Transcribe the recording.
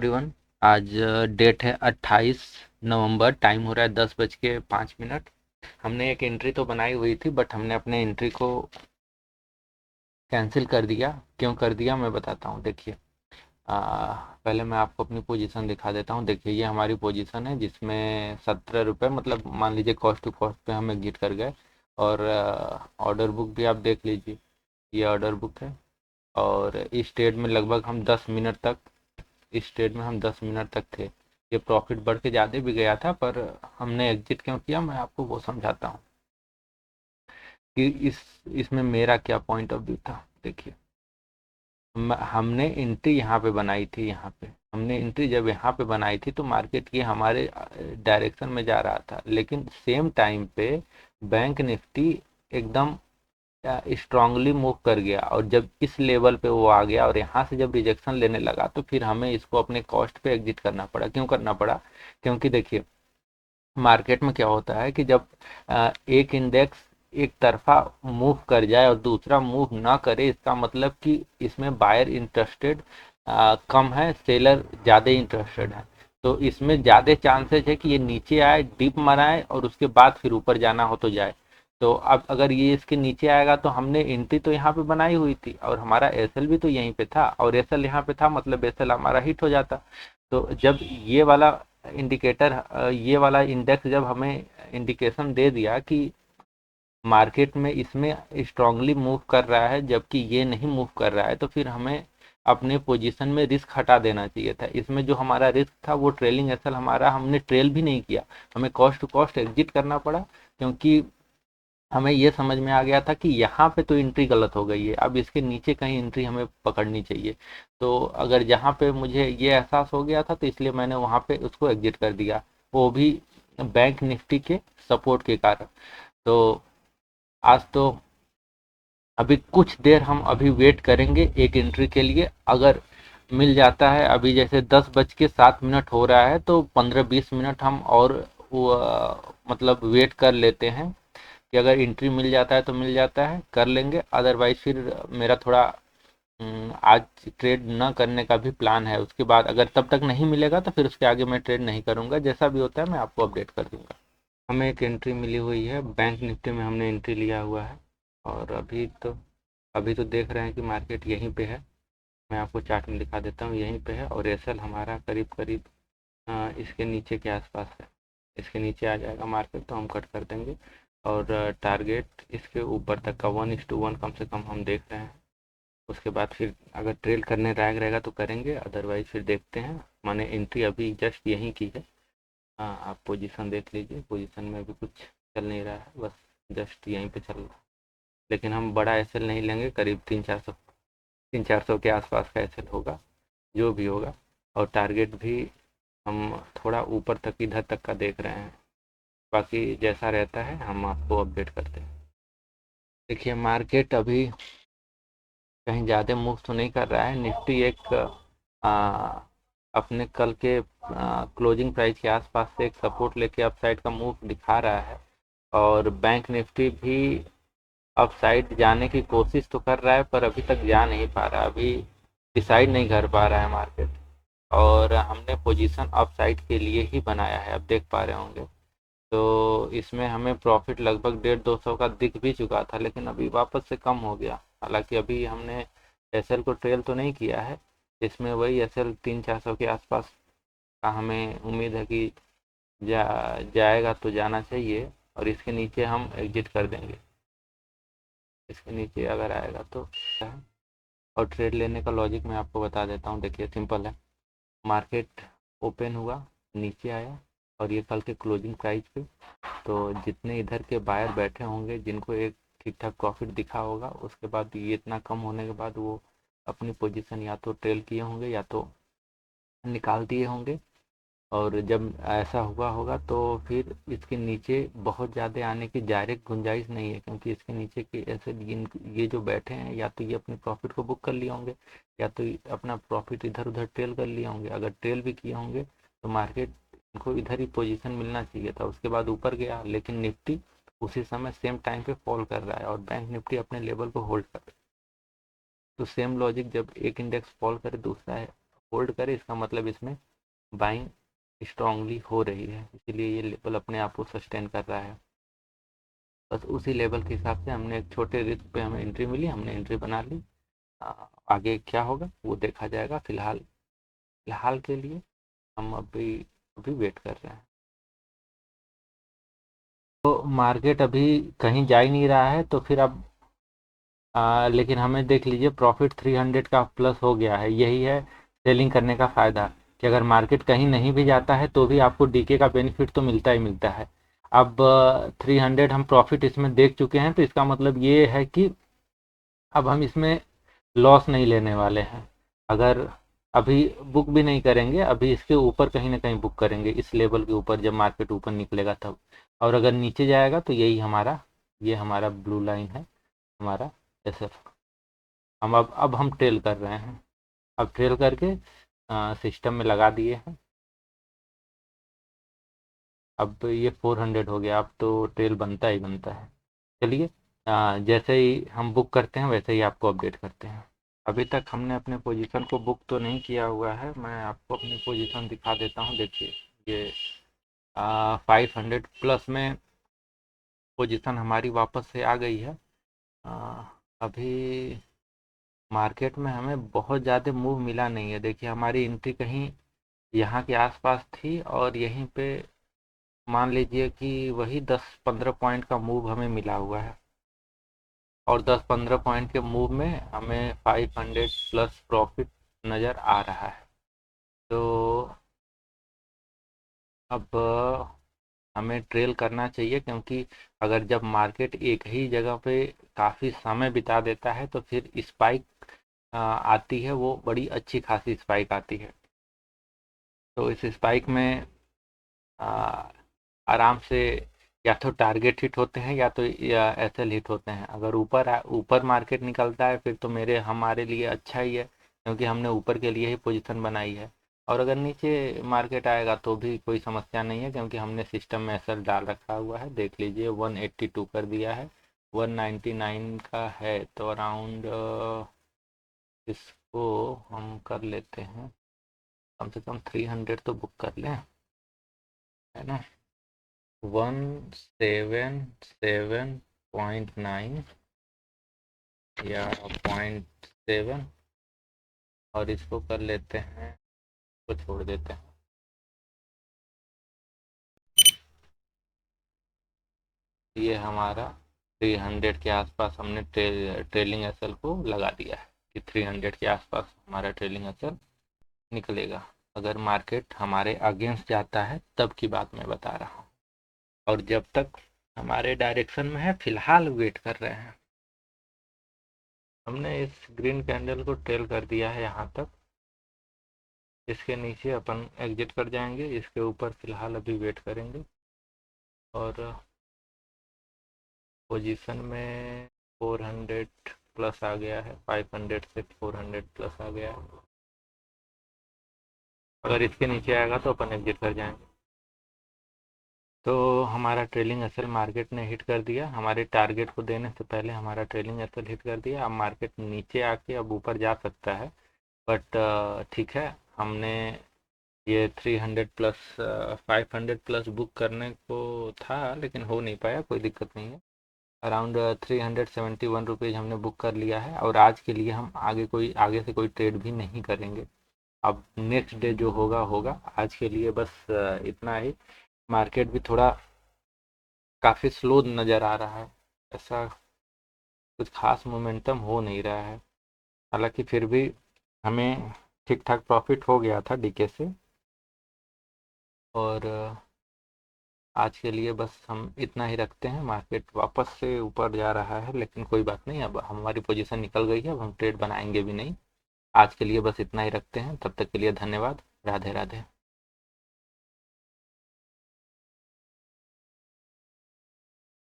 Everyone. आज date है 28 नवंबर। Time हो रहा है 10:05। हमने एक एंट्री तो बनाई हुई थी, बट हमने अपने एंट्री को कैंसिल कर दिया। क्यों कर दिया मैं बताता हूँ। देखिए, पहले मैं आपको अपनी पोजीशन दिखा देता हूँ। देखिए, ये हमारी पोजीशन है जिसमें 17 रुपये, मतलब मान लीजिए कॉस्ट टू कॉस्ट पे हम एग्जिट कर गए। और ऑर्डर बुक भी आप देख लीजिए, ये ऑर्डर बुक है। और इस ट्रेड में लगभग हम 10 मिनट तक, इस ट्रेड में हम 10 मिनट तक थे। ये प्रॉफिट बढ़ के ज़्यादा भी गया था, पर हमने एग्जिट क्यों किया मैं आपको वो समझाता हूँ कि इसमें मेरा क्या पॉइंट ऑफ व्यू था। देखिए, हमने एंट्री यहाँ पे बनाई थी। यहाँ पे हमने एंट्री जब यहाँ पे बनाई थी तो मार्केट ये हमारे डायरेक्शन में जा रहा था, लेकिन सेम टाइम पे बैंक निफ्टी एकदम स्ट्रांगली मूव कर गया। और जब इस लेवल पे वो आ गया और यहाँ से जब रिजेक्शन लेने लगा, तो फिर हमें इसको अपने कॉस्ट पे एग्जिट करना पड़ा। क्यों करना पड़ा? क्योंकि देखिए, मार्केट में क्या होता है कि जब एक इंडेक्स एक तरफा मूव कर जाए और दूसरा मूव ना करे, इसका मतलब कि इसमें बायर इंटरेस्टेड कम है, सेलर ज़्यादा इंटरेस्टेड है। तो इसमें ज़्यादा चांसेस है कि ये नीचे आए, डिप मराए और उसके बाद फिर ऊपर जाना हो तो जाए। तो अब अगर ये इसके नीचे आएगा तो हमने एंट्री तो यहाँ पे बनाई हुई थी और हमारा एसएल भी तो यहीं पे था, और एसएल यहाँ पे था मतलब एसएल हमारा हिट हो जाता। तो जब ये वाला इंडिकेटर, ये वाला इंडेक्स जब हमें इंडिकेशन दे दिया कि मार्केट में इसमें स्ट्रांगली मूव कर रहा है जबकि ये नहीं मूव कर रहा है, तो फिर हमें अपने पोजीशन में रिस्क हटा देना चाहिए था। इसमें जो हमारा रिस्क था वो ट्रेलिंग एसएल हमारा, हमने ट्रेल भी नहीं किया, हमें कॉस्ट टू कॉस्ट एग्जिट करना पड़ा। क्योंकि हमें ये समझ में आ गया था कि यहाँ पे तो एंट्री गलत हो गई है, अब इसके नीचे कहीं एंट्री हमें पकड़नी चाहिए। तो अगर जहाँ पे मुझे ये एहसास हो गया था तो इसलिए मैंने वहाँ पे उसको एग्जिट कर दिया, वो भी बैंक निफ्टी के सपोर्ट के कारण। तो आज तो अभी कुछ देर हम अभी वेट करेंगे एक एंट्री के लिए। अगर मिल जाता है, अभी जैसे 10:07 हो रहा है, तो 15-20 मिनट हम और मतलब वेट कर लेते हैं कि अगर एंट्री मिल जाता है तो मिल जाता है, कर लेंगे। अदरवाइज फिर मेरा थोड़ा आज ट्रेड न करने का भी प्लान है। उसके बाद अगर तब तक नहीं मिलेगा तो फिर उसके आगे मैं ट्रेड नहीं करूंगा। जैसा भी होता है मैं आपको अपडेट कर दूंगा। हमें एक एंट्री मिली हुई है, बैंक निफ्टी में हमने एंट्री लिया हुआ है। और अभी तो देख रहे हैं कि मार्केट यहीं पे है। मैं आपको चार्ट में दिखा देता हूँ, यहीं पे है। और एसएल हमारा करीब करीब इसके नीचे के आसपास है। इसके नीचे आ जाएगा मार्केट तो हम कट कर देंगे। और टारगेट इसके ऊपर तक का 1:1 कम से कम हम देख रहे हैं। उसके बाद फिर अगर ट्रेल करने लायक रहेगा तो करेंगे, अदरवाइज फिर देखते हैं। मैंने एंट्री अभी जस्ट यहीं की है। हाँ, आप पोजीशन देख लीजिए, पोजीशन में अभी कुछ चल नहीं रहा है, बस जस्ट यहीं पे चल रहा है। लेकिन हम बड़ा एसएल नहीं लेंगे, करीब 300-400 के आसपास का एसएल होगा जो भी होगा। और टारगेट भी हम थोड़ा ऊपर तक, इधर तक का देख रहे हैं। बाकी जैसा रहता है हम आपको अपडेट करते हैं। देखिए, मार्केट अभी कहीं ज़्यादा मूव तो नहीं कर रहा है। निफ्टी एक आ, अपने कल के क्लोजिंग प्राइस के आसपास से एक सपोर्ट लेके अपसाइड का मूव दिखा रहा है। और बैंक निफ्टी भी अपसाइड जाने की कोशिश तो कर रहा है, पर अभी तक जा नहीं पा रहा, अभी डिसाइड नहीं कर पा रहा है मार्केट। और हमने पोजीशन अपसाइड के लिए ही बनाया है, अब देख पा रहे होंगे। तो इसमें हमें प्रॉफिट लगभग 150-200 का दिख भी चुका था, लेकिन अभी वापस से कम हो गया। हालांकि अभी हमने एसएल को ट्रेल तो नहीं किया है। इसमें वही एसएल 300-400 के आसपास का हमें उम्मीद है कि जाएगा तो जाना चाहिए। और इसके नीचे हम एग्जिट कर देंगे, इसके नीचे अगर आएगा तो। और ट्रेड लेने का लॉजिक मैं आपको बता देता हूँ। देखिए, सिंपल है। मार्केट ओपन हुआ, नीचे आया, और ये कल के क्लोजिंग प्राइस पे, तो जितने इधर के बायर बैठे होंगे जिनको एक ठीक ठाक प्रॉफिट दिखा होगा, उसके बाद ये इतना कम होने के बाद वो अपनी पोजीशन या तो ट्रेल किए होंगे या तो निकाल दिए होंगे। और जब ऐसा हुआ होगा तो फिर इसके नीचे बहुत ज़्यादा आने की डायरेक्ट गुंजाइश नहीं है, क्योंकि इसके नीचे के ऐसे ये जो बैठे हैं, या तो ये अपने प्रॉफिट को बुक कर लिए होंगे या तो अपना प्रॉफिट इधर उधर ट्रेल कर लिए होंगे। अगर ट्रेल भी किए होंगे तो मार्केट को इधर ही पोजीशन मिलना चाहिए था, उसके बाद ऊपर गया। लेकिन निफ्टी उसी समय सेम टाइम पे फॉल कर रहा है और बैंक निफ्टी अपने लेवल को होल्ड कर रहा है। तो सेम लॉजिक, जब एक इंडेक्स फॉल करे दूसरा है होल्ड करे, इसका मतलब इसमें बाइंग स्ट्रांगली हो रही है, इसीलिए ये लेवल अपने आप को सस्टेन कर रहा है। बस उसी लेवल के हिसाब से हमने एक छोटे रिस्क पे हमें एंट्री मिली, हमने एंट्री बना ली। आगे क्या होगा वो देखा जाएगा। फिलहाल फिलहाल के लिए हम अभी अभी वेट कर रहे हैं। तो मार्केट अभी कहीं जा ही नहीं रहा है, तो फिर अब लेकिन हमें देख लीजिए प्रॉफिट 300 का प्लस हो गया है। यही है सेलिंग करने का फ़ायदा, कि अगर मार्केट कहीं नहीं भी जाता है तो भी आपको डीके का बेनिफिट तो मिलता ही मिलता है। अब 300 हम प्रॉफिट इसमें देख चुके हैं, तो इसका मतलब ये है कि अब हम इसमें लॉस नहीं लेने वाले हैं। अगर अभी बुक भी नहीं करेंगे, अभी इसके ऊपर कहीं ना कहीं बुक करेंगे, इस लेवल के ऊपर जब मार्केट ऊपर निकलेगा तब। और अगर नीचे जाएगा तो यही हमारा, ये हमारा ब्लू लाइन है, हमारा एसएफ। हम अब हम ट्रेल कर रहे हैं, अब ट्रेल करके सिस्टम में लगा दिए हैं। अब ये 400 हो गया, अब तो ट्रेल बनता ही बनता है। चलिए, जैसे ही हम बुक करते हैं वैसे ही आपको अपडेट करते हैं। अभी तक हमने अपने पोजीशन को बुक तो नहीं किया हुआ है, मैं आपको अपनी पोजीशन दिखा देता हूँ। देखिए, ये 500 प्लस में पोजीशन हमारी वापस से आ गई है। आ, अभी मार्केट में हमें बहुत ज़्यादा मूव मिला नहीं है। देखिए, हमारी एंट्री कहीं यहाँ के आसपास थी, और यहीं पे मान लीजिए कि वही 10-15 पॉइंट का मूव हमें मिला हुआ है, और 10-15 पॉइंट के मूव में हमें 500 प्लस प्रॉफिट नज़र आ रहा है। तो अब हमें ट्रेल करना चाहिए, क्योंकि अगर जब मार्केट एक ही जगह पे काफ़ी समय बिता देता है तो फिर स्पाइक आती है, वो बड़ी अच्छी खासी स्पाइक आती है। तो इस स्पाइक में आ, आराम से या तो टारगेट हिट होते हैं, या तो या एसएल हिट होते हैं। अगर ऊपर मार्केट निकलता है फिर तो मेरे हमारे लिए अच्छा ही है, क्योंकि हमने ऊपर के लिए ही पोजीशन बनाई है। और अगर नीचे मार्केट आएगा तो भी कोई समस्या नहीं है, क्योंकि हमने सिस्टम में एसएल डाल रखा हुआ है। देख लीजिए, 182 कर दिया है, 199 का है, तो अराउंड इसको हम कर लेते हैं, कम से कम 300 तो बुक कर लें, है ना। 177.9 या 0.7, और इसको कर लेते हैं, तो छोड़ देते हैं। ये हमारा 300 के आसपास हमने ट्रेलिंग एसएल को लगा दिया है, कि 300 के आसपास हमारा ट्रेलिंग एसएल निकलेगा। अगर मार्केट हमारे अगेंस्ट जाता है तब की बात मैं बता रहा हूँ, और जब तक हमारे डायरेक्शन में है फिलहाल वेट कर रहे हैं। हमने इस ग्रीन कैंडल को ट्रेल कर दिया है यहाँ तक, इसके नीचे अपन एग्जिट कर जाएंगे, इसके ऊपर फिलहाल अभी वेट करेंगे। और पोजीशन में 400 प्लस आ गया है, 500 से 400 प्लस आ गया है। अगर इसके नीचे आएगा तो अपन एग्जिट कर जाएंगे। तो हमारा ट्रेलिंग एसएल मार्केट ने हिट कर दिया, हमारे टारगेट को देने से पहले हमारा ट्रेलिंग एसएल हिट कर दिया। अब मार्केट नीचे आके अब ऊपर जा सकता है, बट ठीक है, हमने ये 300 प्लस 500 प्लस बुक करने को था, लेकिन हो नहीं पाया, कोई दिक्कत नहीं है। अराउंड 371 रुपीज़ हमने बुक कर लिया है, और आज के लिए हम आगे से कोई ट्रेड भी नहीं करेंगे। अब नेक्स्ट डे जो होगा होगा, आज के लिए बस इतना ही। मार्केट भी थोड़ा काफ़ी स्लो नज़र आ रहा है, ऐसा कुछ खास मोमेंटम हो नहीं रहा है। हालांकि फिर भी हमें ठीक ठाक प्रॉफिट हो गया था डीके से। और आज के लिए बस हम इतना ही रखते हैं। मार्केट वापस से ऊपर जा रहा है, लेकिन कोई बात नहीं, अब हमारी पोजीशन निकल गई है, अब हम ट्रेड बनाएंगे भी नहीं। आज के लिए बस इतना ही रखते हैं, तब तक के लिए धन्यवाद। राधे राधे।